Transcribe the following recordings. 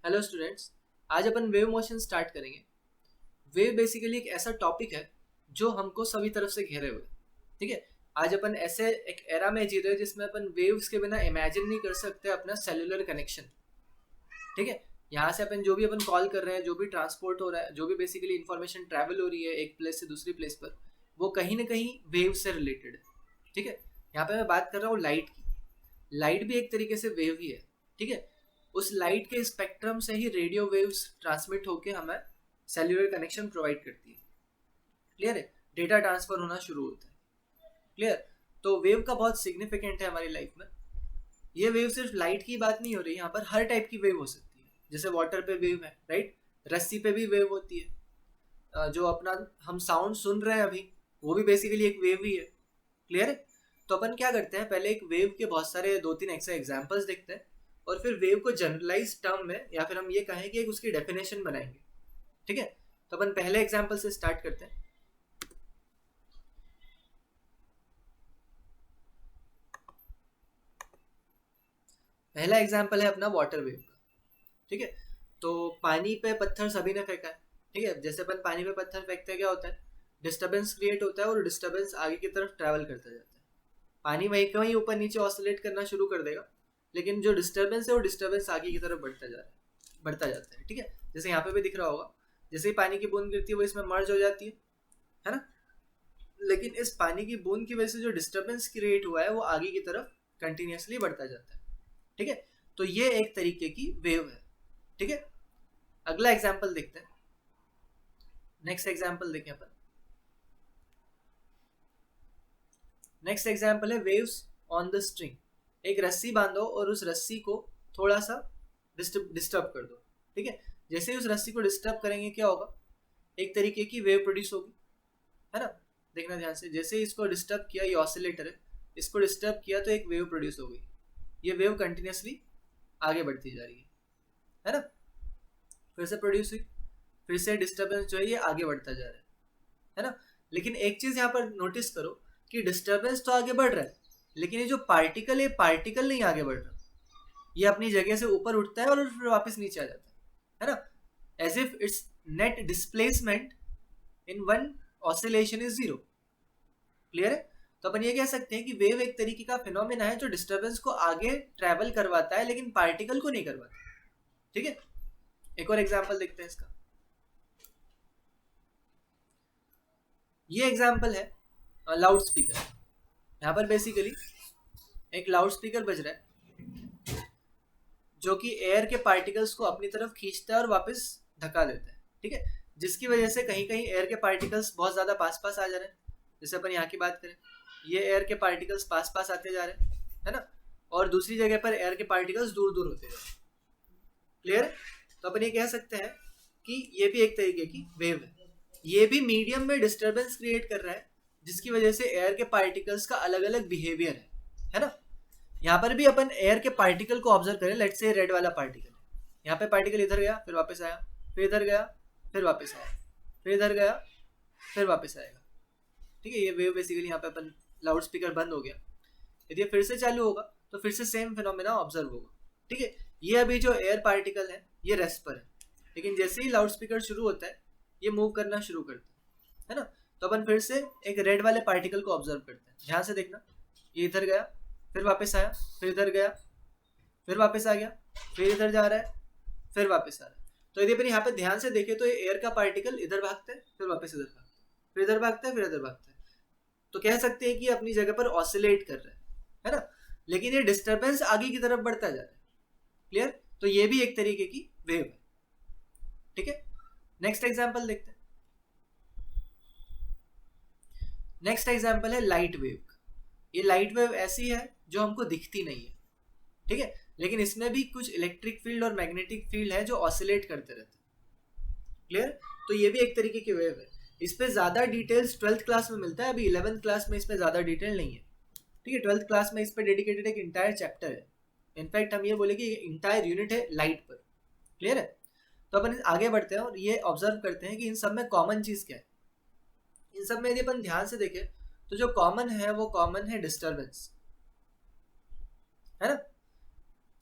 Hello students, आज अपन wave motion start करेंगे। Wave basically एक ऐसा टॉपिक है जो हमको सभी तरफ से घेरे हुए है। ठीक है, आज अपन ऐसे एक एरा में जी रहे हैं जिसमें अपन वेव्स के बिना इमेजिन नहीं कर सकते अपना सेलुलर कनेक्शन। ठीक है, यहाँ से अपन जो भी अपन कॉल कर रहे हैं, जो भी ट्रांसपोर्ट हो रहा है, जो भी बेसिकली इंफॉर्मेशन ट्रैवल हो रही है एक प्लेस से दूसरी प्लेस पर, वो कहीं ना कहीं वेव से रिलेटेड है। ठीक है, यहाँ पे मैं बात कर रहा हूँ लाइट की। लाइट भी एक तरीके से वेव ही है। ठीक है, उस लाइट के स्पेक्ट्रम से ही रेडियो वेव्स ट्रांसमिट होकर हमें सेल्यूलर कनेक्शन प्रोवाइड करती है। क्लियर है, डेटा ट्रांसफर होना शुरू होता है। क्लियर, तो वेव का बहुत सिग्निफिकेंट है हमारी लाइफ में। ये वेव सिर्फ लाइट की बात नहीं हो रही, यहाँ पर हर टाइप की वेव हो सकती है। जैसे वाटर पे वेव है, राइट, रस्सी पे भी वेव होती है। जो अपना हम साउंड सुन रहे हैं अभी, वो भी बेसिकली एक वेव ही है। क्लियर है, तो अपन क्या करते हैं, पहले एक वेव के बहुत सारे 2-3 ऐसे एग्जांपल्स देखते हैं और फिर वेव को जनरलाइज टर्म में, या फिर हम ये कहें कि एक उसकी डेफिनेशन बनाएंगे। ठीक है, तो अपन पहले एग्जांपल से स्टार्ट करते हैं। पहला एग्जांपल है अपना वाटर वेव का। ठीक है, तो पानी पे पत्थर सभी ने फेंका है। ठीक है, जैसे अपन पानी पे पत्थर फेंकते हैं, क्या होता है, डिस्टर्बेंस क्रिएट होता है और डिस्टर्बेंस आगे की तरफ ट्रैवल करता जाता है। पानी वहीं का वहीं ऊपर नीचे ऑसिलेट करना शुरू कर देगा, लेकिन जो डिस्टर्बेंस है वो डिस्टर्बेंस आगे की तरफ बढ़ता जा रहा है, बढ़ता जाता है। ठीक है, जैसे यहाँ पे भी दिख रहा होगा, जैसे ही पानी की बूंद गिरती है वो इसमें मर्ज हो जाती है ना। लेकिन इस पानी की बूंद की वजह से जो डिस्टर्बेंस क्रिएट हुआ है वो आगे की तरफ कंटिन्यूसली बढ़ता जाता है। ठीक है, तो ये एक तरीके की वेव है। ठीक है, अगला एग्जाम्पल देखते हैं। नेक्स्ट एग्जाम्पल देखें अपन। नेक्स्ट एग्जाम्पल है वेव्स ऑन द स्ट्रिंग। एक रस्सी बांधो और उस रस्सी को थोड़ा सा डिस्टर्ब कर दो। ठीक है, जैसे ही उस रस्सी को डिस्टर्ब करेंगे क्या होगा, एक तरीके की वेव प्रोड्यूस होगी, है ना। देखना ध्यान से, जैसे ही इसको डिस्टर्ब किया, ये ऑसिलेटर है, इसको डिस्टर्ब किया तो एक वेव प्रोड्यूस हो गई। ये वेव कंटिन्यूसली आगे बढ़ती जा रही है ना। फिर से प्रोड्यूस हुई, फिर से डिस्टर्बेंस जो है ये आगे बढ़ता जा रहा है ना। लेकिन एक चीज यहाँ पर नोटिस करो कि डिस्टर्बेंस तो आगे बढ़ रहा है, लेकिन ये जो पार्टिकल है, पार्टिकल नहीं आगे बढ़ रहा, ये अपनी जगह से ऊपर उठता है और फिर वापस नीचे आ जाता है ना। As if it's net displacement in one oscillation is zero. Clear है, तो अपन ये कह सकते हैं कि वेव एक तरीके का फिनोमेना है जो डिस्टर्बेंस को आगे ट्रेवल करवाता है लेकिन पार्टिकल को नहीं करवाता। ठीक है, एक और एग्जांपल देखते हैं इसका। ये एग्जांपल है लाउड स्पीकर। यहाँ पर बेसिकली एक लाउड स्पीकर बज रहा है जो कि एयर के पार्टिकल्स को अपनी तरफ खींचता है और वापस धक्का देता है। ठीक है, जिसकी वजह से कहीं कहीं एयर के पार्टिकल्स बहुत ज़्यादा पास पास आ जा रहे हैं। जैसे अपन यहाँ की बात करें, ये एयर के पार्टिकल्स पास पास आते जा रहे हैं, है ना, और दूसरी जगह पर एयर के पार्टिकल्स दूर दूर होते जा रहे हैं। क्लियर, तो अपन ये कह सकते हैं कि ये भी एक तरीके की वेव है। ये भी मीडियम में डिस्टर्बेंस क्रिएट कर रहा है, जिसकी वजह से एयर के पार्टिकल्स का अलग अलग बिहेवियर है ना। यहाँ पर भी अपन एयर के पार्टिकल को ऑब्जर्व करें। लेट्स से रेड वाला पार्टिकल, यहाँ पे पार्टिकल इधर गया फिर वापस आया, फिर इधर गया फिर वापस आया, फिर इधर गया फिर वापस आएगा। ठीक है, ये वेव बेसिकली यहाँ पे अपन लाउड स्पीकर बंद हो गया, यदि फिर से चालू होगा तो फिर से सेम फिनोमेना ऑब्जर्व होगा। ठीक है, ये अभी जो एयर पार्टिकल है ये रेस्ट पर है, लेकिन जैसे ही लाउड स्पीकर शुरू होता है ये मूव करना शुरू करता है ना। तो अपन फिर से एक रेड वाले पार्टिकल को ऑब्जर्व करते हैं। ध्यान से देखना, ये इधर गया फिर वापस आया, फिर इधर गया फिर वापस आ गया, फिर इधर जा रहा है फिर वापस आ रहा है। तो यदि अपन यहाँ पे ध्यान से देखें तो ये एयर का पार्टिकल इधर भागता है फिर वापस इधर भागता है, फिर इधर भागता है फिर इधर भागता है। तो कह सकते हैं कि अपनी जगह पर ऑसिलेट कर रहा है ना, लेकिन ये डिस्टर्बेंस आगे की तरफ बढ़ता जा रहा है। क्लियर, तो ये भी एक तरीके की वेव है। ठीक है, नेक्स्ट एग्जांपल देखते हैं। नेक्स्ट एग्जांपल है लाइट वेव। ये लाइट वेव ऐसी है जो हमको दिखती नहीं है। ठीक है, लेकिन इसमें भी कुछ इलेक्ट्रिक फील्ड और मैग्नेटिक फील्ड है जो ऑसिलेट करते रहते हैं। क्लियर, तो ये भी एक तरीके की वेव है। इस पे ज्यादा डिटेल्स 12th क्लास में मिलता है, अभी 11th क्लास में इस पे ज्यादा डिटेल नहीं है। ठीक है, 12th क्लास में इस पे डेडिकेटेड एक इंटायर चैप्टर है। इनफैक्ट हम ये बोले कि इंटायर यूनिट है लाइट पर। क्लियर है, तो अपन आगे बढ़ते हैं और ये ऑब्जर्व करते हैं कि इन सब में कॉमन चीज क्या है। इन सब में यदि अपन ध्यान से देखें तो जो कॉमन है वो कॉमन है डिस्टर्बेंस, है ना।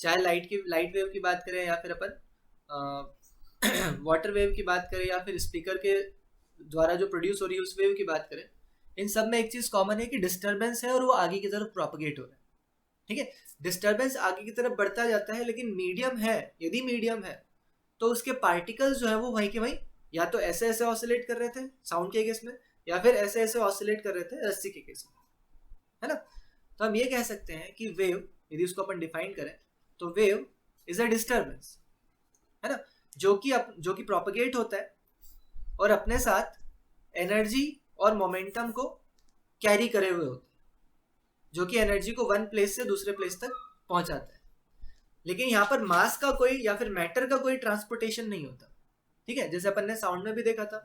चाहे लाइट वेव की बात करें या फिर अपन वाटर वेव की बात करें या फिर स्पीकर के द्वारा जो प्रोड्यूस हो रही है उस वेव की बात करें, इन सब में एक चीज़ कॉमन है कि डिस्टर्बेंस है और वो आगे की तरफ प्रोपगेट हो रहा है। ठीक है, डिस्टर्बेंस आगे की तरफ बढ़ता जाता है, लेकिन मीडियम है, यदि मीडियम है तो उसके पार्टिकल्स जो है वो वहीं के वहीं या तो ऐसे ऐसे ऑसिलेट कर रहे थे साउंड के केस में, या फिर ऐसे ऐसे ऑसिलेट कर रहे थे रस्सी के केस में, है ना। तो हम ये कह सकते हैं कि वेव, यदि उसको अपन डिफाइन करें तो वेव इज अ डिस्टर्बेंस, है ना, जो कि प्रोपगेट होता है और अपने साथ एनर्जी और मोमेंटम को कैरी करे हुए होता है, जो कि एनर्जी को वन प्लेस से दूसरे प्लेस तक पहुंचाता है। लेकिन यहाँ पर मास का कोई या फिर मैटर का कोई ट्रांसपोर्टेशन नहीं होता। ठीक है, जैसे अपन ने साउंड में भी देखा था,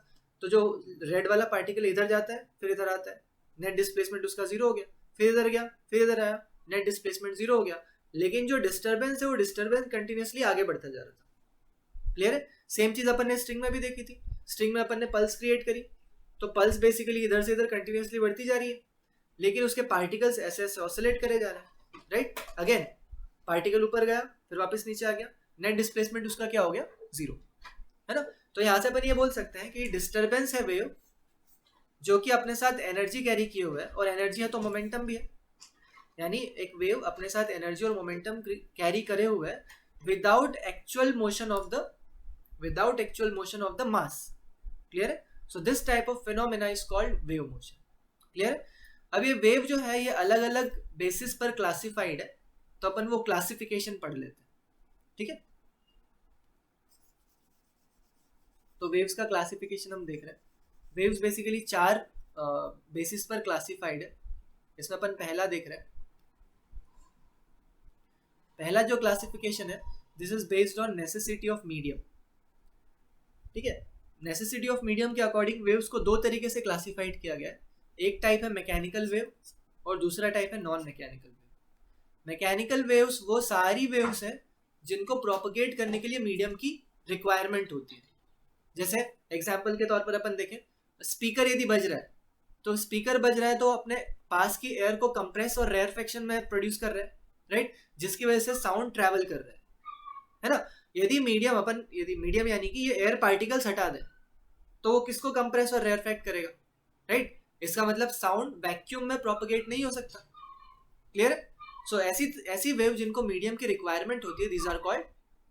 तो जो रेड वाला पार्टिकल इधर जाता है फिर इधर आता है, नेट डिस्प्लेसमेंट उसका जीरो हो गया, फिर इधर गया फिर इधर आया, नेट डिस्प्लेसमेंट जीरो हो गया। लेकिन जो डिस्टर्बेंस है वो डिस्टर्बेंस कंटिन्यूसली आगे बढ़ता जा रहा था। क्लियर है। सेम चीज अपन ने स्ट्रिंग में भी देखी थी। स्ट्रिंग में अपन ने पल्स क्रिएट करी, तो पल्स बेसिकली इधर से इधर कंटिन्यूसली बढ़ती जा रही है, लेकिन उसके पार्टिकल्स ऐसे ऐसे ऑसिलेट करे जा रहे हैं। राइट, अगेन पार्टिकल ऊपर गया फिर वापस नीचे आ गया, नेट डिस्प्लेसमेंट उसका क्या हो गया, जीरो, है ना। तो यहां से अपन ये बोल सकते हैं कि डिस्टर्बेंस है वेव जो कि अपने साथ एनर्जी कैरी किए हुए है, और एनर्जी है तो मोमेंटम भी है, यानी एक वेव अपने साथ एनर्जी और मोमेंटम कैरी करे हुए है without actual motion of the mass. Clear है। So this type of phenomena is called wave motion. Clear है। अब ये वेव जो है ये अलग अलग बेसिस पर क्लासिफाइड है, तो अपन वो क्लासिफिकेशन पढ़ लेते हैं। ठीक है, तो वेव्स का क्लासिफिकेशन हम देख रहे हैं। वेव्स बेसिकली 4 बेसिस पर क्लासिफाइड है। इसमें अपन पहला देख रहे हैं। पहला जो क्लासिफिकेशन है, this is based on necessity of medium. ठीक है, नेसेसिटी ऑफ मीडियम के अकॉर्डिंग वेव्स को 2 तरीके से क्लासिफाइड किया गया है। एक टाइप है मैकेनिकल वेव और दूसरा टाइप है non mechanical wave. Mechanical waves वो सारी वेव्स हैं जिनको प्रोपगेट करने के लिए मीडियम की रिक्वायरमेंट होती है। जैसे एग्जाम्पल के तौर पर अपन देखें, स्पीकर यदि बज रहा है, तो स्पीकर बज रहा है तो अपने पास की एयर को कंप्रेस और रेयरफेक्शन में प्रोड्यूस कर रहा है, राइट, जिसकी वजह से साउंड ट्रैवल कर रहा है ना। यदि मीडियम यानी कि ये एयर पार्टिकल्स हटा दे तो वो किसको कंप्रेस और रेयरफेक्ट करेगा, राइट। इसका मतलब साउंड वैक्यूम में प्रोपगेट नहीं हो सकता। क्लियर है। सो ऐसी वेव जिनको मीडियम की रिक्वायरमेट होती है, these are called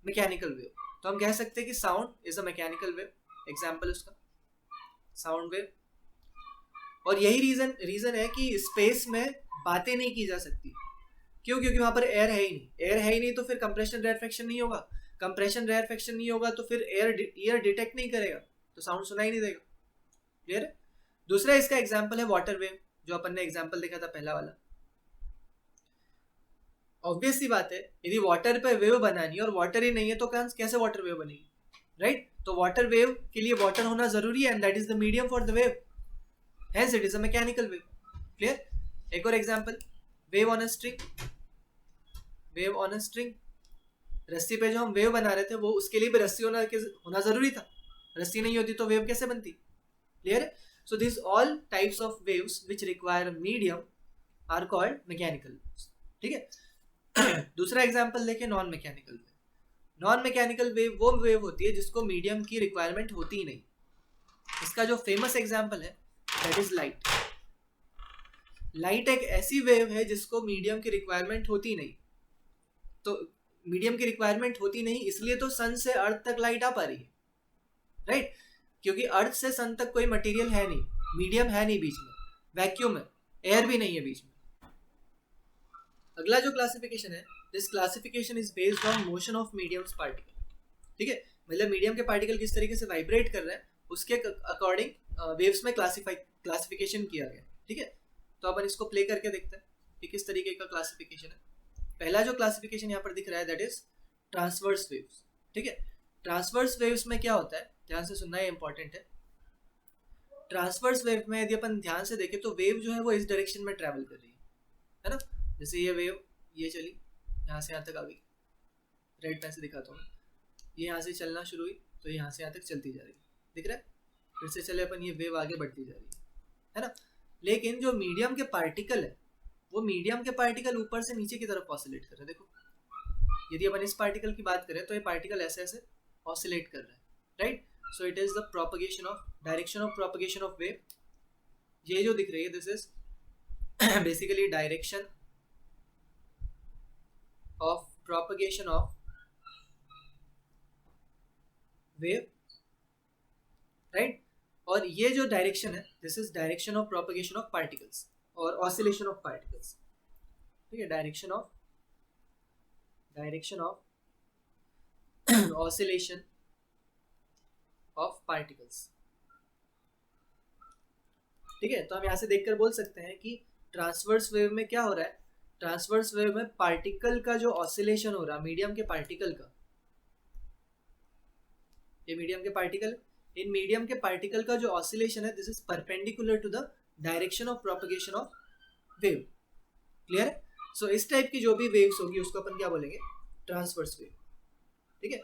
mechanical wave. तो हम कह सकते हैं कि sound is a mechanical wave, example उसका साउंड वेव। और यही रीजन है कि स्पेस में बातें नहीं की जा सकती। क्यों? क्योंकि वहां पर एयर है ही नहीं, तो फिर कंप्रेशन रेयरफेक्शन नहीं होगा। कंप्रेशन रेयरफेक्शन नहीं होगा तो फिर एयर डिटेक्ट नहीं करेगा, तो साउंड सुनाई नहीं देगा। क्लियर है। दूसरा इसका एग्जाम्पल है वाटर वेव, जो अपन ने एग्जाम्पल देखा था पहला वाला। ऑब्वियस सी बात है, यदि वाटर पे वेव बनानी है और वाटर ही नहीं है तो कैसे वाटर वेव बनेगी, राइट। तो वाटर वेव के लिए वाटर होना जरूरी है, and that is the medium for the wave, hence it is a mechanical wave. Clear. एक और example, wave on a string. रस्सी पे जो हम वेव बना रहे थे वो उसके लिए भी रस्सी होना जरूरी था। रस्सी नहीं होती तो वेव कैसे बनती। क्लियर है। So this all types of waves which require medium are called mechanical. ठीक है। दूसरा एग्जांपल देखें, non mechanical wave. Non mechanical wave वो वेव होती है जिसको मीडियम की रिक्वायरमेंट होती ही नहीं। इसका जो फेमस एग्जांपल है दैट इज लाइट। लाइट एक ऐसी वेव है जिसको मीडियम की रिक्वायरमेंट होती नहीं। तो मीडियम की रिक्वायरमेंट होती नहीं, इसलिए तो सन से अर्थ तक लाइट आ पा रही है, राइट। क्योंकि अर्थ से सन तक कोई मटेरियल है नहीं, मीडियम है नहीं बीच में, वैक्यूम है, एयर भी नहीं है बीच में। अगला जो क्लासिफिकेशन है, this classification is based on motion of mediums particle. ठीक है, मतलब मीडियम के पार्टिकल किस तरीके से वाइब्रेट कर रहे हैं उसके अकॉर्डिंग वेव्स में क्लासिफिकेशन किया गया। ठीक है, तो अपन इसको प्ले करके देखते हैं कि किस तरीके का क्लासिफिकेशन है। पहला जो क्लासिफिकेशन यहाँ पर दिख रहा है दैट इज ट्रांसवर्स वेव्स। ठीक है, ट्रांसवर्स वेव्स में क्या होता है, ध्यान से सुनना, है इंपॉर्टेंट है। ट्रांसवर्स वेव में यदि अपन ध्यान से देखें तो वेव जो है वो इस डायरेक्शन में ट्रैवल कर रही है ना। जैसे ये वेव ये चली यहाँ से यहाँ तक आ गई, रेड पेन से दिखाता हूँ, ये यहाँ से चलना शुरू हुई तो यहाँ से यहाँ तक चलती जा रही है, दिख रहा है। फिर से चले अपन, ये वेव आगे बढ़ती जा रही है ना। लेकिन जो मीडियम के पार्टिकल है वो मीडियम के पार्टिकल ऊपर से नीचे की तरफ ऑसिलेट कर रहे हैं। देखो, यदि अपन इस पार्टिकल की बात करें तो ये पार्टिकल ऐसे ऐसे ऑसिलेट कर रहा है, right. So it is the propagation of direction of propagation of wave. ये जो दिख रही है this is basically direction of propagation of wave, right. और ये जो डायरेक्शन है this is direction of propagation of particles और ऑसिलेशन ऑफ पार्टिकल्स. ठीक है, direction of oscillation of particles. ठीक है, तो हम यहाँ से देखकर बोल सकते हैं कि ट्रांसवर्स वेव में क्या हो रहा है. ट्रांसवर्स वेव में पार्टिकल का जो ऑसिलेशन हो रहा है मीडियम के पार्टिकल का, ये मीडियम के पार्टिकल, इन मीडियम के पार्टिकल का जो ऑसिलेशन है this is perpendicular to the direction of propagation of wave. Clear है. सो इस टाइप की जो भी वेव्स होगी उसको अपन क्या बोलेंगे, ट्रांसवर्स वेव. ठीक है.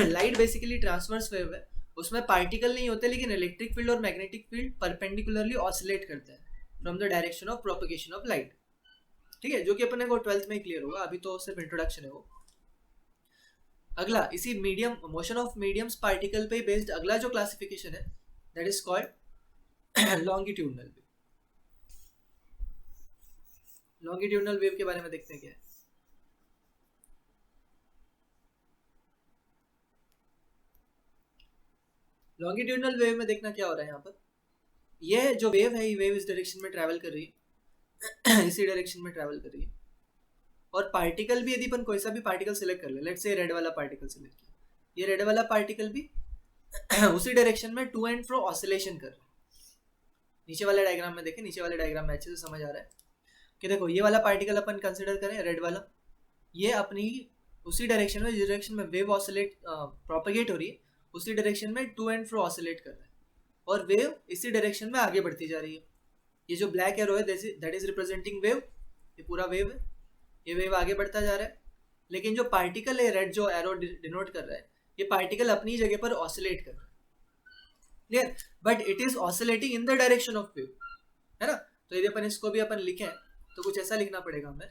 लाइट बेसिकली ट्रांसवर्स वेव है, उसमें पार्टिकल नहीं होते लेकिन इलेक्ट्रिक फील्ड और मैग्नेटिक फील्ड परपेंडिकुलरली ऑसिलेट करते हैं from the direction of propagation of light. ठीक है, जो कि अपने को 12th में क्लियर होगा, अभी तो सिर्फ इंट्रोडक्शन है वो. अगला इसी medium motion of mediums particle पे बेस्ड अगला जो क्लासिफिकेशन है that is called longitudinal wave. Longitudinal wave के बारे में देखते हैं क्या है. लॉन्गिट्यूडनल वेव में देखना क्या हो रहा है यहाँ पर. ये जो वेव है ये वेव इस डायरेक्शन में ट्रैवल कर रही है इसी डायरेक्शन में ट्रैवल कर रही है. और पार्टिकल भी यदि अपन कोई सा भी पार्टिकल सिलेक्ट कर ले, लेट्स से रेड वाला पार्टिकल सिलेक्ट किया, ये रेड वाला पार्टिकल भी उसी डायरेक्शन में टू एंड फ्रो ऑसिलेशन कर रहा है. नीचे वाले डायग्राम में देखें, नीचे वाले डायग्राम में अच्छे से समझ आ रहा है कि देखो ये वाला पार्टिकल अपन कंसिडर करें रेड वाला, ये अपनी उसी डायरेक्शन में जिस डायरेक्शन में वेव ऑसिलेट प्रोपगेट हो रही है उसी डायरेक्शन में टू एंड फ्रो ऑसिलेट कर रहा है और वेव इसी डायरेक्शन में आगे बढ़ती जा रही है. ये जो ब्लैक एरो है दैट इज रिप्रेजेंटिंग वेव, ये पूरा वेव है, ये वेव आगे बढ़ता जा रहा है. लेकिन जो पार्टिकल है रेड जो एरो डिनोट कर रहा है, ये पार्टिकल अपनी जगह पर ऑसिलेट कर रहा है. Clear. But it is oscillating in the direction of wave, है ना. तो यदि अपन इसको भी अपन लिखें तो कुछ ऐसा लिखना पड़ेगा हमें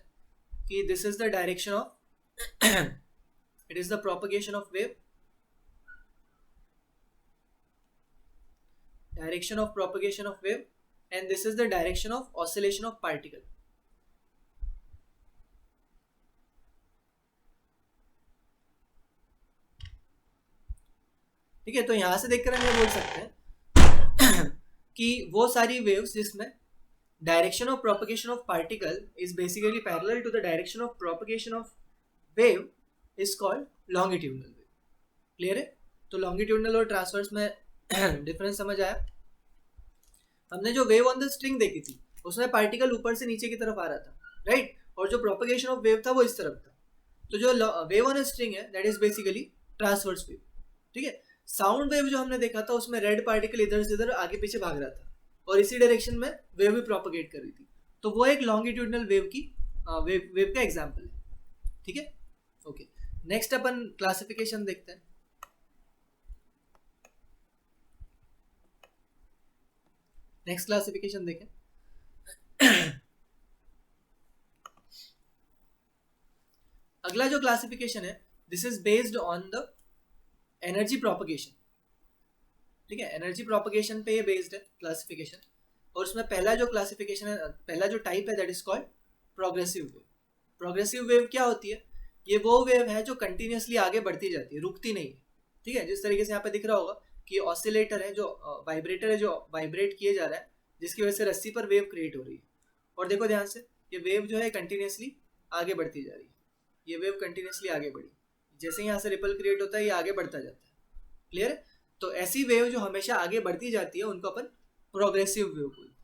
कि this is the direction of it is the propagation of wave, direction of propagation of wave and this is the direction of oscillation of particle. ठीक है, तो यहां से देखकर हम ये बोल सकते हैं कि वो सारी वेव्स जिसमें direction of propagation of particle is basically parallel to the direction of propagation of wave is called longitudinal wave. Clear है. तो लॉन्गिट्यूडनल और ट्रांसवर्स में डिफरेंस समझ आया. हमने जो वेव ऑन द स्ट्रिंग देखी थी उसमें पार्टिकल ऊपर से नीचे की तरफ आ रहा था, राइट. और जो प्रोपगेशन ऑफ वेव था वो इस तरफ था. तो जो वेव ऑन स्ट्रिंग है that is basically transverse wave. ठीक है. साउंड वेव जो हमने देखा था उसमें रेड पार्टिकल इधर से इधर आगे पीछे भाग रहा था और इसी डायरेक्शन में वेव भी प्रोपगेट कर रही थी. तो वो एक लॉन्गिट्यूडनल वेव की वेव का एग्जाम्पल है. ठीक है. ओके, नेक्स्ट अपन क्लासिफिकेशन देखते हैं. नेक्स्ट क्लासिफिकेशन देखें. अगला जो क्लासिफिकेशन है this is based on the energy propagation. ठीक है, एनर्जी प्रोपगेशन पे ये बेस्ड है क्लासिफिकेशन. और उसमें पहला जो क्लासिफिकेशन है, पहला जो टाइप है that is called progressive wave. Progressive wave क्या होती है, ये वो वेव है जो कंटिन्यूसली आगे बढ़ती जाती है, रुकती नहीं है. ठीक है, जिस तरीके से यहाँ पे दिख रहा होगा कि ऑसिलेटर है जो वाइब्रेटर है जो वाइब्रेट किए जा रहा है जिसकी वजह से रस्सी पर वेव क्रिएट हो रही है. और देखो ध्यान से, ये वेव जो है कंटिन्यूसली आगे बढ़ती जा रही है. ये वेव कंटिन्यूसली आगे बढ़ी, जैसे यहाँ से रिपल क्रिएट होता है ये आगे बढ़ता जाता है. क्लियर है. तो ऐसी वेव जो हमेशा आगे बढ़ती जाती है उनको अपन प्रोग्रेसिव वेव बोलते हैं.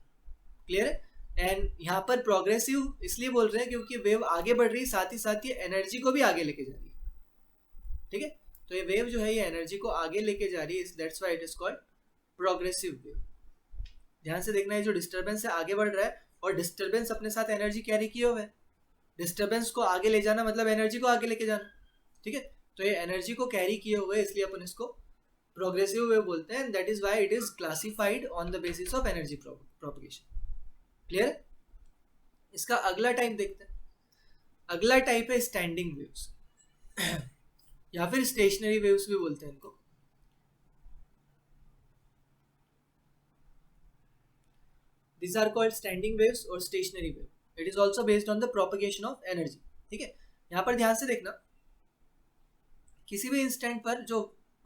क्लियर है. एंड यहाँ पर प्रोग्रेसिव इसलिए बोल रहे हैं क्योंकि वेव आगे बढ़ रही है, साथ ही साथ ये एनर्जी को भी आगे लेके जा रही है. ठीक है. तो ये वेव जो है ये एनर्जी को आगे लेके जा रही है, that's why it is called progressive wave. ध्यान से देखना है, जो डिस्टर्बेंस है आगे बढ़ रहा है और डिस्टर्बेंस अपने साथ एनर्जी कैरी किए हुए है. डिस्टर्बेंस को आगे ले जाना मतलब एनर्जी को आगे लेके जाना. ठीक है. तो ये एनर्जी को कैरी किए हुए इसलिए अपन इसको प्रोग्रेसिव वेव बोलते हैं. That is why it is classified on the basis of energy propagation. Clear है. इसका अगला टाइप देखते हैं. अगला टाइप है स्टैंडिंग वेव्स. या फिर स्टेशनरी वेव्स भी बोलते हैं इनको। These are called standing waves और stationary wave. It is also based on the propagation of energy. ठीक है, यहाँ पर ध्यान से देखना, किसी भी इंस्टेंट पर जो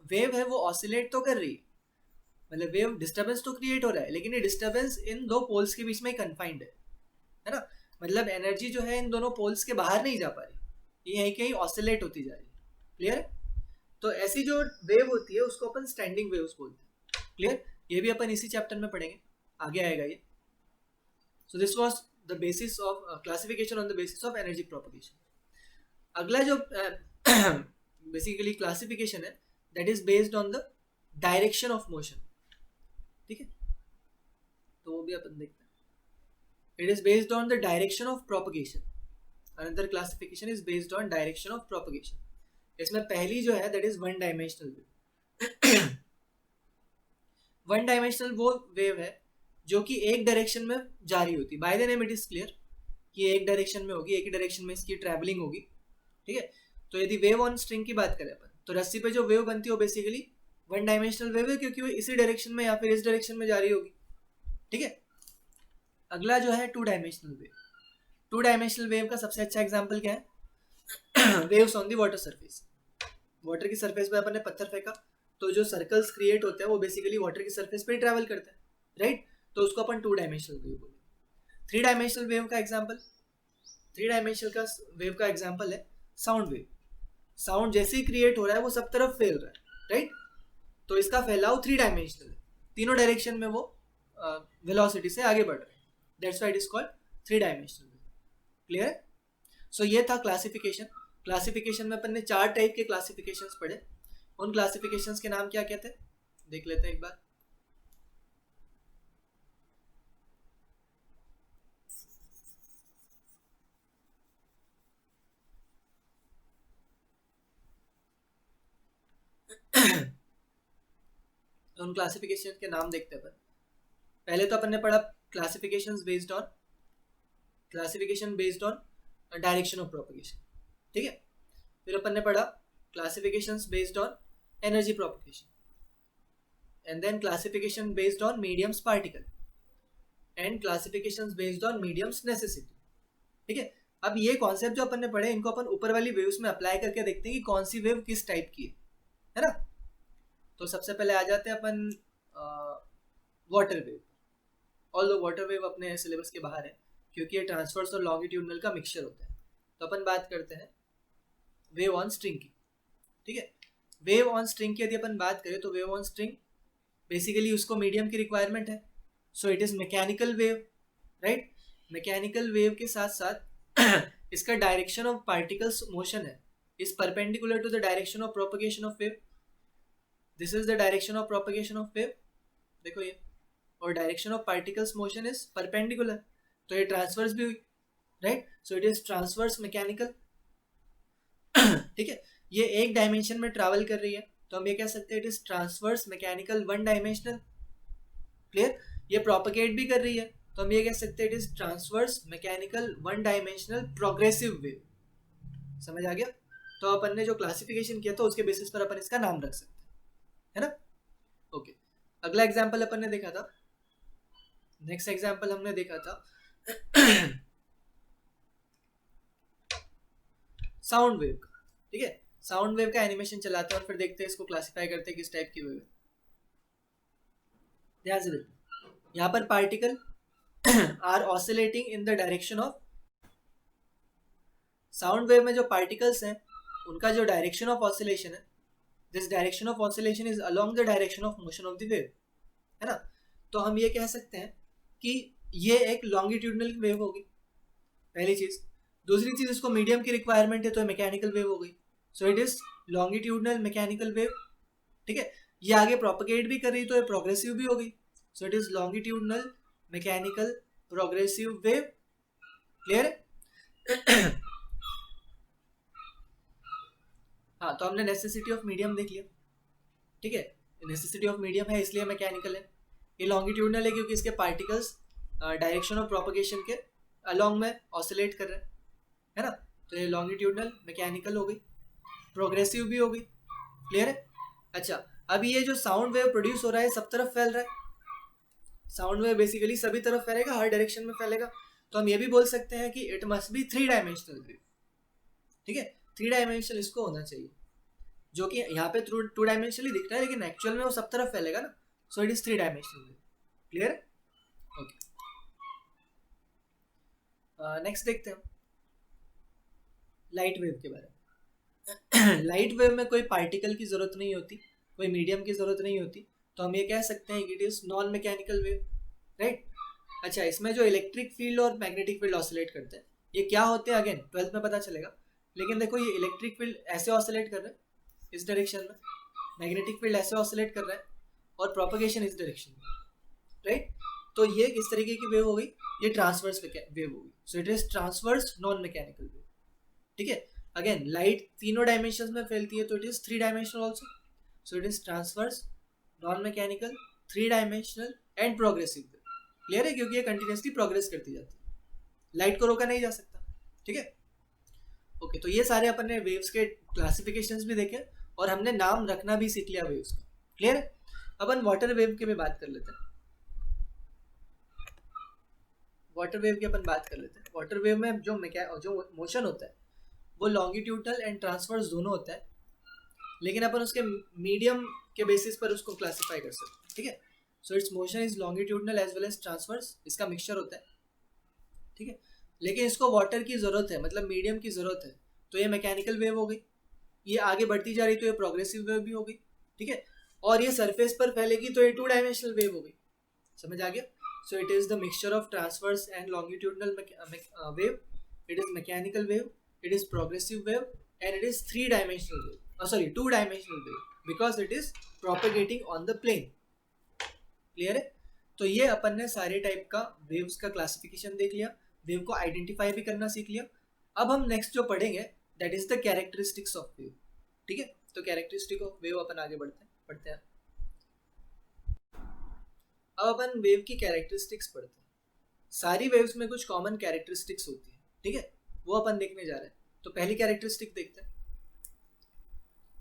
वेव है वो ऑसिलेट तो कर रही है, मतलब वेव डिस्टर्बेंस तो क्रिएट हो रहा है, लेकिन ये डिस्टर्बेंस इन दो पोल्स के बीच में कन्फाइंड है ना, मतलब एनर्जी जो है इन दोनों पोल्स के बाहर नहीं जा पा रही, ये यहीं कहीं ऑसिलेट होती जा रही है। क्लियर? तो ऐसी जो वेव होती है उसको अपन स्टैंडिंग वेव्स बोलते हैं। क्लियर? ये भी अपन इसी चैप्टर में पढ़ेंगे, आगे आएगा ये। So this was the basis of classification on the basis of energy propagation. अगला जो basically classification है, that is based on the direction of motion. ठीक है, तो वो भी अपन देखते हैं। It is based on the direction of propagation. Another classification is based on direction of propagation. इसमें पहली जो है that is one dimensional wave. one dimensional वो wave है जो कि एक डायरेक्शन में जा रही होती है। By the name it is clear कि एक डायरेक्शन में होगी, एक ही डायरेक्शन में इसकी ट्रैवलिंग होगी। ठीक है, तो यदि वेव ऑन स्ट्रिंग की बात करें अपन, तो रस्सी पे जो वेव बनती है वो बेसिकली वन डायमेंशनल वेव है, क्योंकि वो इसी डायरेक्शन में या फिर इस डायरेक्शन में जा रही होगी। ठीक है, अगला जो है two dimensional wave. Two dimensional wave का सबसे अच्छा एग्जाम्पल क्या है? Waves on the water surface. Water की सरफेस पे अपन ने पत्थर फेंका तो जो सर्कल्स क्रिएट होते हैं वो बेसिकली वाटर की सरफेस पे ही ट्रैवल करते हैं, राइट? तो उसको अपन टू डायमेंशनल वेव बोलेंगे। थ्री डायमेंशनल वेव का एग्जांपल, थ्री डायमेंशनल का वेव का एग्जांपल है साउंड वेव। साउंड जैसे ही क्रिएट हो रहा है वो सब तरफ फैल रहा है, राइट? तो इसका फैलाव थ्री डायमेंशनल है, तीनों डायरेक्शन में वो वेलोसिटी से आगे बढ़ रहा है। That's why it is called three dimensional wave. Clear? So ये था क्लासिफिकेशन। क्लासिफिकेशन में अपन ने चार टाइप के क्लासिफिकेशंस पढ़े। उन क्लासिफिकेशंस के नाम क्या क्या थे देख लेते हैं एक बार। उन क्लासिफिकेशन के नाम देखते हैं अपन। पहले तो अपन ने पढ़ा classification based on direction of propagation. ठीक है, फिर अपन ने पढ़ा classification based on energy propagation, and then classification based on mediums particle, and classification based on mediums necessity. ठीक है, अब ये कॉन्सेप्ट जो अपन ने पढ़े इनको अपन ऊपर वाली वेव्स में अप्लाई करके देखते हैं कि कौन सी वेव किस टाइप की है ना। तो सबसे पहले आ जाते हैं अपन water wave. Although water wave अपने सिलेबस के बाहर है क्योंकि ये ट्रांसवर्स और लॉन्गिट्यूडनल का मिक्सचर होता है। तो अपन बात करते हैं वेव ऑन स्ट्रिंग की। ठीक है, वेव ऑन स्ट्रिंग की यदि अपन बात करें तो वेव ऑन स्ट्रिंग बेसिकली उसको मीडियम की रिक्वायरमेंट है, so it is mechanical wave, right? Mechanical wave के साथ साथ इसका डायरेक्शन ऑफ पार्टिकल्स मोशन है is perpendicular to the direction of propagation of wave. This is the direction of propagation of wave, देखो ये, और direction of particles motion is perpendicular, तो ये ट्रांसवर्स भी हुई, right? So it is transverse mechanical. ठीक है, ये एक डायमेंशन में ट्रैवल कर रही है तो हम ये कह सकते हैं it is transverse mechanical one dimensional. Clear? ये प्रोपगेट भी कर रही है तो हम ये कह सकते हैं it is transverse mechanical one dimensional progressive wave. समझ आ गया? तो अपन ने जो क्लासिफिकेशन किया था उसके बेसिस पर अपन इसका नाम रख सकते हैं, है ना? ओके, अगला एग्जाम्पल अपन ने देखा था, नेक्स्ट एग्जाम्पल हमने देखा था साउंड वेव का। ठीक है, साउंड वेव का एनिमेशन चलाते हैं और फिर देखते हैं इसको क्लासिफाई करते हैं किस टाइप की वेव है। ध्यान से देखो, यहाँ पर particle are oscillating in the direction of, sound wave में जो पार्टिकल्स हैं उनका जो डायरेक्शन ऑफ ऑसिलेशन है, this direction of oscillation is along the direction of motion of the wave, है ना? तो हम ये कह सकते हैं कि ये एक लॉन्गिट्यूडनल वेव होगी, पहली चीज। दूसरी चीज, इसको मीडियम की रिक्वायरमेंट है तो मैकेनिकल वेव हो गई, सो it is longitudinal mechanical wave. ठीक है, ये आगे प्रोपगेट भी कर रही तो ये प्रोग्रेसिव भी हो गई, सो it is longitudinal mechanical progressive wave. Clear है? हाँ, तो हमने नेसेसिटी ऑफ मीडियम देख लिया। ठीक है, नेसेसिटी ऑफ मीडियम है इसलिए मैकेनिकल है। ये लॉन्गिट्यूडनल है क्योंकि इसके पार्टिकल्स डायरेक्शन ऑफ प्रोपगेशन के अलोंग में ऑसिलेट कर रहे हैं, है ना? तो ये लॉन्गिट्यूडनल मैकेनिकल हो गई। प्रोग्रेसिव भी हो गई। क्लियर है? अच्छा, अब ये जो साउंड वेव प्रोड्यूस हो रहा है सब तरफ फैल रहा है, साउंड वेव बेसिकली सभी तरफ फैलेगा, हर डायरेक्शन में फैलेगा, तो हम ये भी बोल सकते हैं कि it must be 3 dimensional wave. ठीक है, 3 डायमेंशनल इसको होना चाहिए, जो कि यहाँ पे 2 डायमेंशनली दिख रहा है लेकिन एक्चुअल में वो सब तरफ फैलेगा ना, सो it is 3 dimensional wave. Clear है? ओके, नेक्स्ट देखते हैं लाइट वेव के बारे में। लाइट वेव में कोई पार्टिकल की जरूरत नहीं होती, कोई मीडियम की जरूरत नहीं होती, तो हम ये कह सकते हैं कि it is non mechanical wave, right. अच्छा, इसमें जो इलेक्ट्रिक फील्ड और मैग्नेटिक फील्ड ऑसिलेट करते हैं, ये क्या होते हैं अगेन 12th में पता चलेगा, लेकिन देखो ये इलेक्ट्रिक फील्ड ऐसे ऑसिलेट कर रहे हैं इस डायरेक्शन में, मैग्नेटिक फील्ड ऐसे ऑसिलेट कर रहा है और प्रोपगेशन इस डायरेक्शन में, राइट। तो ये किस तरीके की वेव हो गई, ये ट्रांसवर्स वेव हो गई, सो it is transverse non mechanical wave. ठीक है, अगेन लाइट तीनों डायमेंशंस में फैलती है, तो it is 3 dimensional also, so it is transverse non mechanical 3 dimensional and progressive wave. Clear है? क्योंकि ये कंटिन्यूसली प्रोग्रेस करती जाती है, लाइट को रोका नहीं जा सकता। ठीक है, ओके, तो ये सारे अपन ने वेव्स के क्लासिफिकेशंस भी देखे और हमने नाम रखना भी सीख लिया वेव्स का। क्लियर है? अपन वाटर वेव के भी बात कर लेते हैं, वाटर वेव की अपन बात कर लेते हैं। वाटर वेव में जो मोशन होता है वो लॉन्गिट्यूडनल एंड ट्रांसवर्स दोनों होता है, लेकिन अपन उसके मीडियम के बेसिस पर उसको क्लासिफाई कर सकते हैं। ठीक है, so it's motion is longitudinal as well as transverse, इसका मिक्सचर होता है। ठीक है, लेकिन इसको वाटर की ज़रूरत है, मतलब मीडियम की ज़रूरत है, तो ये मैकेनिकल वेव हो गई। ये आगे बढ़ती जा रही तो ये प्रोग्रेसिव वेव भी हो गई। ठीक है, और ये सरफेस पर फैलेगी तो ये 2 डायमेंशनल वेव हो गई। समझ आ गया? So it is the mixture of transverse and longitudinal wave, it is mechanical wave, it is progressive wave, and it is 3 dimensional wave, 2 dimensional wave, because it is propagating on the plane। Clear है? तो ये अपन ने सारे type का waves का classification देख लिया, wave को आइडेंटिफाई भी करना सीख लिया। अब हम नेक्स्ट जो पढ़ेंगे that is the characteristics of wave. ठीक है, तो कैरेक्टरिस्टिक ऑफ वेव अपन आगे पढ़ते हैं। अब अपन वेव की कैरेक्टरिस्टिक्स पढ़ते हैं। सारी वेव्स में कुछ कॉमन कैरेक्टरिस्टिक्स होती है, ठीक है, वो अपन देखने जा रहे हैं। तो पहली कैरेक्टरिस्टिक देखते हैं।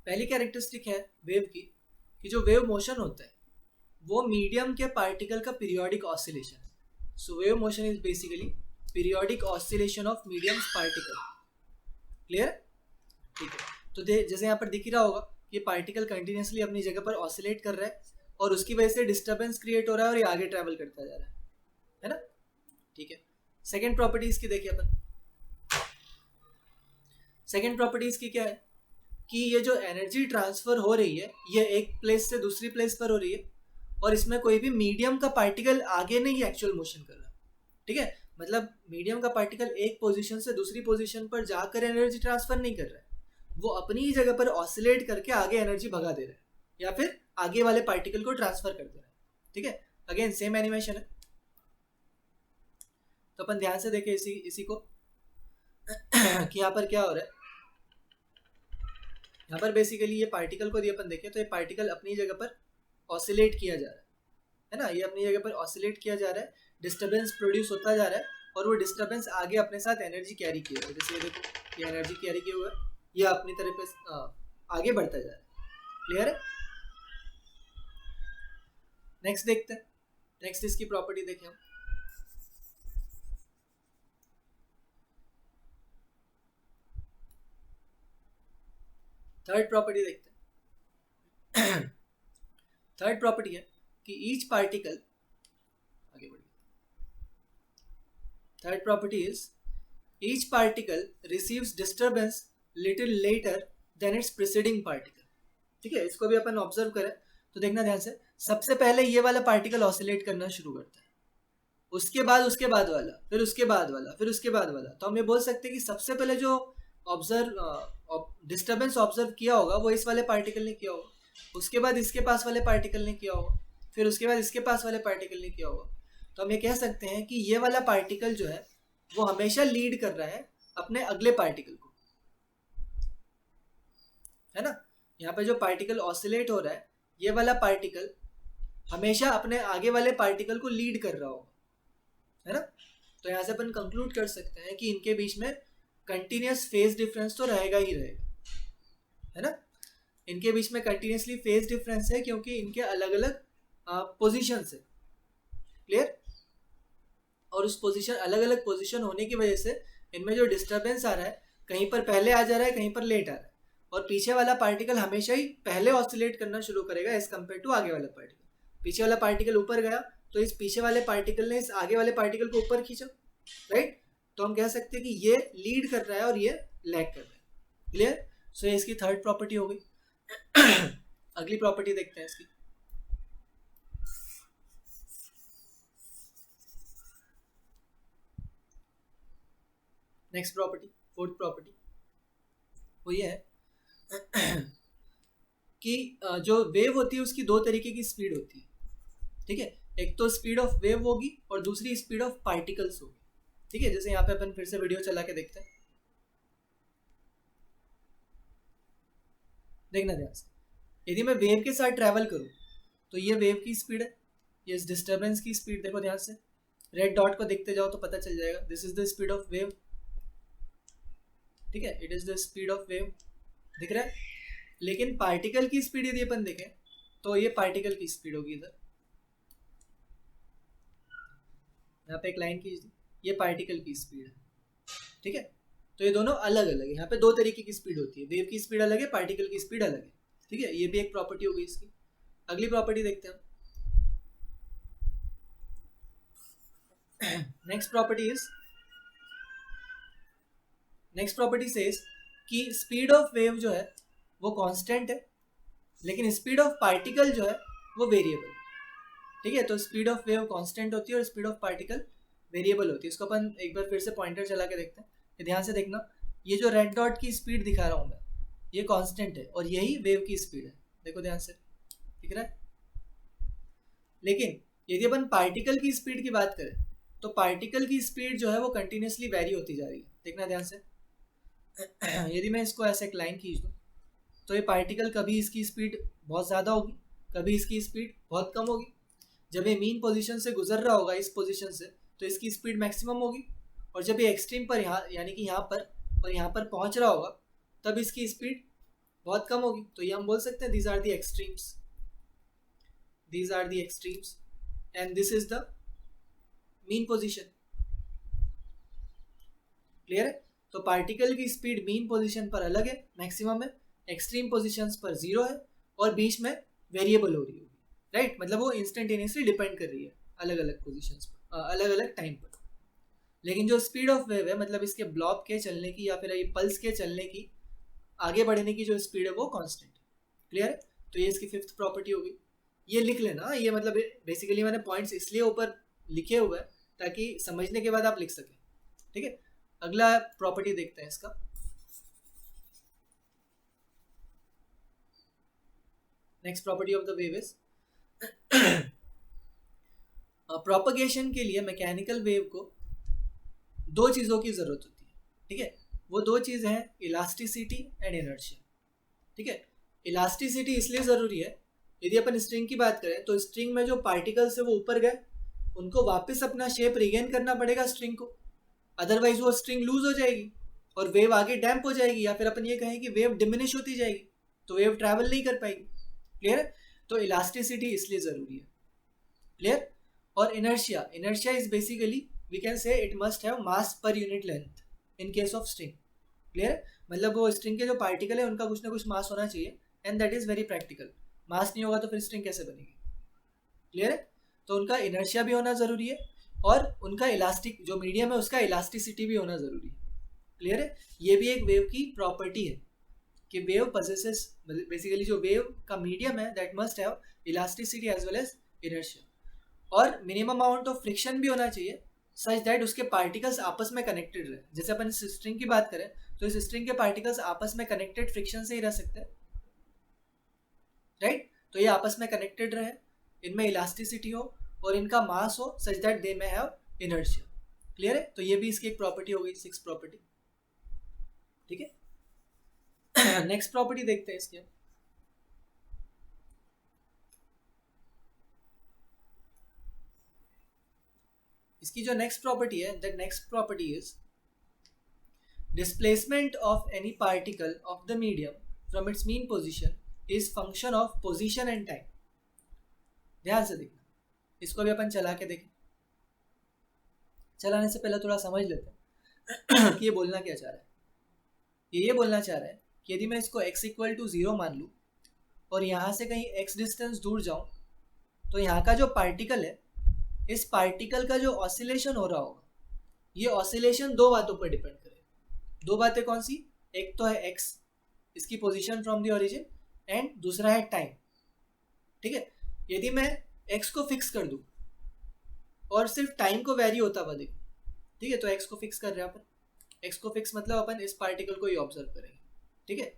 पहली कैरेक्टरिस्टिक है वेव की कि जो वेव मोशन होता है वो मीडियम के पार्टिकल का पीरियोडिक ऑसिलेशन है। So wave motion is basically periodic oscillation of medium particle. Clear? ठीक है, तो जैसे यहाँ पर दिख ही रहा होगा ये पार्टिकल कंटिन्यूसली अपनी जगह पर ऑसिलेट कर रहा है और उसकी वजह से डिस्टर्बेंस क्रिएट हो रहा है और ये आगे ट्रैवल करता जा रहा है ना। ठीक है, सेकेंड प्रॉपर्टी इसकी देखिए अपन। सेकेंड प्रॉपर्टी इसकी क्या है कि ये जो एनर्जी ट्रांसफर हो रही है ये एक प्लेस से दूसरी प्लेस पर हो रही है और इसमें कोई भी मीडियम का पार्टिकल आगे नहीं एक्चुअल मोशन कर रहा। ठीक है, मतलब मीडियम का पार्टिकल एक पोजीशन से दूसरी पोजीशन पर जाकर एनर्जी ट्रांसफर नहीं कर रहा है, वो अपनी ही जगह पर ऑसिलेट करके आगे एनर्जी भगा दे रहा है या फिर आगे वाले पार्टिकल को ट्रांसफर कर दे रहा है। ठीक है, अगेन सेम एनिमेशन है, तो अपन ध्यान से देखें इसी को कि यहाँ पर क्या हो रहा है। यहाँ पर बेसिकली ये पार्टिकल को यदि अपन देखें तो ये पार्टिकल अपनी जगह पर ऑसिलेट किया जा रहा है ना, ये अपनी जगह पर ऑसिलेट किया जा रहा है, डिस्टर्बेंस प्रोड्यूस होता जा रहा है और वो डिस्टर्बेंस आगे अपने साथ एनर्जी कैरी किया है। जैसे ये देखो ये एनर्जी कैरी किया हुआ है, ये अपनी तरफ पे आगे बढ़ता जा रहा है। क्लियर है? नेक्स्ट देखते हैं, नेक्स्ट इसकी प्रॉपर्टी देखें हम। थर्ड प्रॉपर्टी देखते हैं। थर्ड प्रॉपर्टी है कि ईच पार्टिकल, आगे बढ़िए, third property is each particle receives disturbance little later than its preceding particle. ठीक है, इसको भी अपन ऑब्जर्व करें तो देखना ध्यान से, सबसे पहले ये वाला पार्टिकल ऑसिलेट करना शुरू करता है, उसके बाद वाला, फिर उसके बाद वाला, फिर उसके बाद वाला। तो हम ये बोल सकते हैं कि सबसे पहले जो डिस्टर्बेंस ऑब्जर्व किया होगा वो इस वाले पार्टिकल ने किया होगा, उसके बाद इसके पास वाले पार्टिकल ने किया होगा, फिर उसके बाद इसके पास वाले पार्टिकल ने किया होगा। तो हम ये कह सकते हैं कि ये वाला पार्टिकल जो है वो हमेशा लीड कर रहा है अपने अगले पार्टिकल को, है ना। यहाँ पे जो पार्टिकल ऑसिलेट हो रहा है ये वाला पार्टिकल हमेशा अपने आगे वाले पार्टिकल को लीड कर रहा होगा, है ना। तो यहाँ से अपन कंक्लूड कर सकते हैं कि इनके बीच में कंटिन्यूस फेज डिफरेंस तो रहेगा ही रहेगा, है ना। इनके बीच में कंटिन्यूसली फेज डिफरेंस है क्योंकि इनके अलग अलग पोजीशन है, क्लियर। और उस पोजीशन, अलग अलग पोजीशन होने की वजह से इनमें जो डिस्टर्बेंस आ रहा है, कहीं पर पहले आ जा रहा है, कहीं पर लेट आ रहा है, और पीछे वाला पार्टिकल हमेशा ही पहले ऑसिलेट करना शुरू करेगा एज कम्पेयर टू आगे वाला पार्टिकल। पीछे वाला पार्टिकल ऊपर गया तो इस पीछे वाले पार्टिकल ने इस आगे वाले पार्टिकल को ऊपर खींचा, राइट। तो हम कह सकते हैं कि ये लीड कर रहा है और ये लैग कर रहा है, क्लियर। सो ये इसकी थर्ड प्रॉपर्टी हो गई। अगली प्रॉपर्टी देखते हैं इसकी। नेक्स्ट प्रॉपर्टी, फोर्थ प्रॉपर्टी, वो ये है कि जो वेव होती है उसकी दो तरीके की स्पीड होती है, ठीक है। एक तो स्पीड ऑफ वेव होगी और दूसरी स्पीड ऑफ पार्टिकल्स होगी, ठीक है। जैसे यहाँ पे अपन फिर से वीडियो चला के देखते हैं, देखना ध्यान से। यदि मैं वेव के साथ ट्रैवल करूँ तो ये वेव की स्पीड है, ये इस डिस्टर्बेंस की स्पीड, देखो ध्यान से, रेड डॉट को देखते जाओ तो पता चल जाएगा, this is the speed of wave, ठीक है, it is the speed of wave, दिख रहा है। लेकिन पार्टिकल की स्पीड यदि अपन देखें तो ये पार्टिकल की स्पीड होगी, इधर यहाँ पे एक लाइन खींच दी, ये पार्टिकल की स्पीड है, ठीक है। तो ये दोनों अलग अलग है, यहाँ पे दो तरीके की स्पीड होती है, वेव की स्पीड अलग है, पार्टिकल की स्पीड अलग है, ठीक है। ये भी एक प्रॉपर्टी होगी इसकी। अगली प्रॉपर्टी देखते हैं हम। नेक्स्ट प्रॉपर्टी सेज कि स्पीड ऑफ वेव जो है वो कांस्टेंट है, लेकिन स्पीड ऑफ पार्टिकल जो है वो वेरिएबल, ठीक है। तो स्पीड ऑफ वेव कांस्टेंट होती है और स्पीड ऑफ पार्टिकल वेरिएबल होती है। इसको अपन एक बार फिर से पॉइंटर चला के देखते हैं, ध्यान से देखना। ये जो रेड डॉट की स्पीड दिखा रहा हूँ मैं, ये कांस्टेंट है और यही वेव की स्पीड है, देखो ध्यान से, दिख रहा है। लेकिन यदि अपन पार्टिकल की स्पीड की बात करें तो पार्टिकल की स्पीड जो है वो कंटिन्यूसली वेरी होती जा रही है, देखना ध्यान से। यदि मैं इसको ऐसे एक लाइन खींच दूँ तो ये पार्टिकल कभी इसकी स्पीड बहुत ज़्यादा होगी, कभी इसकी स्पीड बहुत कम होगी। जब ये मीन पोजीशन से गुजर रहा होगा इस पोजीशन से तो इसकी स्पीड मैक्सिमम होगी, और जब ये एक्सट्रीम पर यहाँ यानी कि यहाँ पर और यहाँ पर पहुँच रहा होगा तब इसकी स्पीड बहुत कम होगी। तो ये हम बोल सकते हैं these are the extremes and this is the mean position, clear है। तो पार्टिकल की स्पीड मीन पोजीशन पर अलग है, मैक्सिमम है, एक्सट्रीम पोजीशंस पर जीरो है और बीच में वेरिएबल हो रही होगी, राइट। मतलब वो इंस्टेंटेनियसली डिपेंड कर रही है अलग अलग पोजीशंस पर, अलग अलग टाइम पर। लेकिन जो स्पीड ऑफ वेव है, मतलब इसके ब्लॉक के चलने की या फिर ये पल्स के चलने की, आगे बढ़ने की जो स्पीड है वो कांस्टेंट, क्लियर है। तो ये इसकी फिफ्थ प्रॉपर्टी होगी। ये लिख लेना, ये मतलब बेसिकली मैंने पॉइंट्स इसलिए ऊपर लिखे हुए हैं ताकि समझने के बाद आप लिख सकें, ठीक है। अगला प्रॉपर्टी देखते हैं इसका। Next property of the wave is propagation के लिए मैकेनिकल वेव को दो चीज़ों की ज़रूरत होती है, ठीक है। वो दो चीज़ हैं इलास्टिसिटी एंड इनर्शिया, ठीक है। इलास्टिसिटी इसलिए ज़रूरी है, यदि अपन स्ट्रिंग की बात करें तो स्ट्रिंग में जो पार्टिकल्स है वो ऊपर गए, उनको वापस अपना शेप रिगेन करना पड़ेगा स्ट्रिंग को, अदरवाइज वो स्ट्रिंग लूज हो जाएगी और वेव आगे डैम्प हो जाएगी, या फिर अपन ये कहें कि वेव डिमिनिश होती जाएगी, तो वेव ट्रैवल नहीं कर पाएगी, क्लियर है। तो इलास्टिसिटी इसलिए ज़रूरी है, क्लियर। और inertia is basically we can say it must have mass per unit length in case of string, clear. मतलब वो स्ट्रिंग के जो पार्टिकल है उनका कुछ ना कुछ मास होना चाहिए, and that is very practical. Mass नहीं होगा तो फिर स्ट्रिंग कैसे बनेगी, क्लियर है। तो उनका इनर्शिया भी होना ज़रूरी है और उनका इलास्टिक जो मीडियम है उसका इलास्टिसिटी भी होना ज़रूरी है, क्लियर है। ये भी एक वेव की प्रॉपर्टी है कि वेव पजेसेस, बेसिकली जो वेव का मीडियम है that must have elasticity as well as inertia, और मिनिमम अमाउंट ऑफ फ्रिक्शन भी होना चाहिए सच दैट उसके पार्टिकल्स आपस में कनेक्टेड रहे। जैसे अपन इस स्ट्रिंग की बात करें तो इस स्ट्रिंग के पार्टिकल्स आपस में कनेक्टेड फ्रिक्शन से ही रह सकते हैं, राइट। तो ये आपस में कनेक्टेड रहे, इनमें इलास्टिसिटी हो और इनका मास हो सच दैट दे में हैव इनर्शिया, क्लियर है। तो ये भी इसकी एक प्रॉपर्टी हो गई, सिक्स प्रॉपर्टी, ठीक है। नेक्स्ट प्रॉपर्टी देखते हैं इसकी। इसकी जो नेक्स्ट प्रॉपर्टी है, that next property is displacement of any particle of the medium from its mean position is function of position and time. ध्यान से देखना, इसको भी अपन चला के देखें। चलाने से पहले थोड़ा समझ लेते हैं कि ये बोलना क्या चाह रहा है। ये बोलना चाह रहा है कि यदि मैं इसको x इक्वल टू 0 मान लूँ और यहाँ से कहीं x डिस्टेंस दूर जाऊँ, तो यहाँ का जो पार्टिकल है, इस पार्टिकल का जो ऑसिलेशन हो रहा होगा, ये ऑसिलेशन दो बातों पर डिपेंड करेगा। दो बातें कौन सी? एक तो है x, इसकी position from the origin, and दूसरा है टाइम। ठीक है, यदि मैं x को फिक्स कर दूँ और सिर्फ टाइम को वेरी होता हुआ देखूँ, ठीक है, तो x को फिक्स कर रहे हैं अपन। x को फिक्स मतलब अपन इस पार्टिकल को ही ऑब्जर्व करेंगे। ठीक है,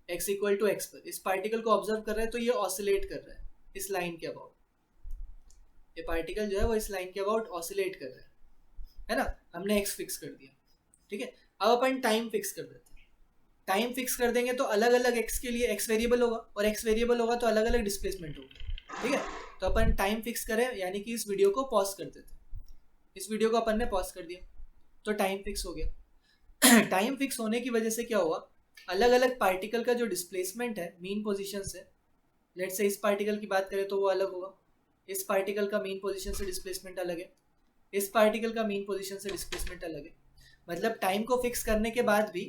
x इक्वल टू x पर इस पार्टिकल को ऑब्जर्व कर रहे हैं, तो ये ऑसिलेट कर रहा है इस लाइन के अबाउट। ये पार्टिकल जो है वो इस लाइन के अबाउट ऑसिलेट कर रहा है ना। हमने x फिक्स कर दिया। ठीक है, अब अपन टाइम फिक्स कर देते हैं। टाइम फिक्स कर देंगे तो अलग अलग x के लिए x वेरिएबल होगा, और x वेरिएबल होगा तो अलग अलग डिस्प्लेसमेंट होगा। ठीक है, तो अपन टाइम फिक्स करें, यानी कि इस वीडियो को पॉज कर देते हैं। इस वीडियो को अपन ने पॉज कर दिया तो टाइम फिक्स हो गया। टाइम फिक्स होने की वजह से क्या हुआ, अलग अलग पार्टिकल का जो डिस्प्लेसमेंट है मीन पोजीशन से, लेट्स से इस पार्टिकल की बात करें तो वो अलग होगा, इस पार्टिकल का मीन पोजीशन से डिस्प्लेसमेंट अलग है, इस पार्टिकल का मीन पोजीशन से डिस्प्लेसमेंट अलग है। मतलब टाइम को फिक्स करने के बाद भी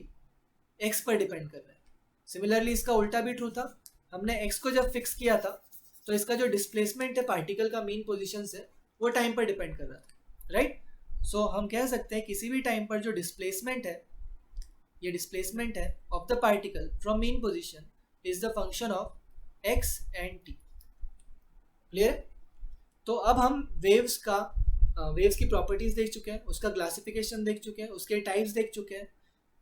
x पर डिपेंड कर रहा है। सिमिलरली इसका उल्टा भी ट्रू था। हमने x को जब फिक्स किया था तो इसका जो डिस्प्लेसमेंट है पार्टिकल का मीन पोजीशन से, वो टाइम पर डिपेंड कर रहा था, राइट। सो हम कह सकते हैं किसी भी टाइम पर जो डिस्प्लेसमेंट है, ये डिस्प्लेसमेंट है of the particle from mean position is the function of x and t। Clear? तो अब हम वेव्स की प्रॉपर्टीज देख चुके हैं, उसका क्लासिफिकेशन देख चुके हैं, उसके टाइप्स देख चुके हैं।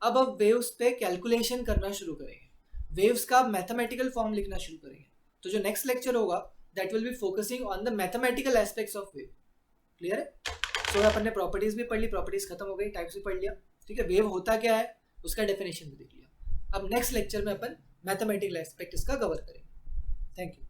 अब वेव्स पे कैलकुलेशन करना शुरू करेंगे, वेव्स का मैथमेटिकल फॉर्म लिखना शुरू करेंगे। तो जो नेक्स्ट लेक्चर होगा that will be focusing on the mathematical aspects of wave. Clear है? तो अपन ने प्रॉपर्टीज भी पढ़ ली, प्रॉपर्टीज खत्म हो गई, टाइप्स भी पढ़ लिया। ठीक है, वेव होता क्या है उसका डेफिनेशन भी देख लिया। अब नेक्स्ट लेक्चर में अपन मैथमेटिकल एस्पेक्ट इसका कवर करेंगे। Thank you.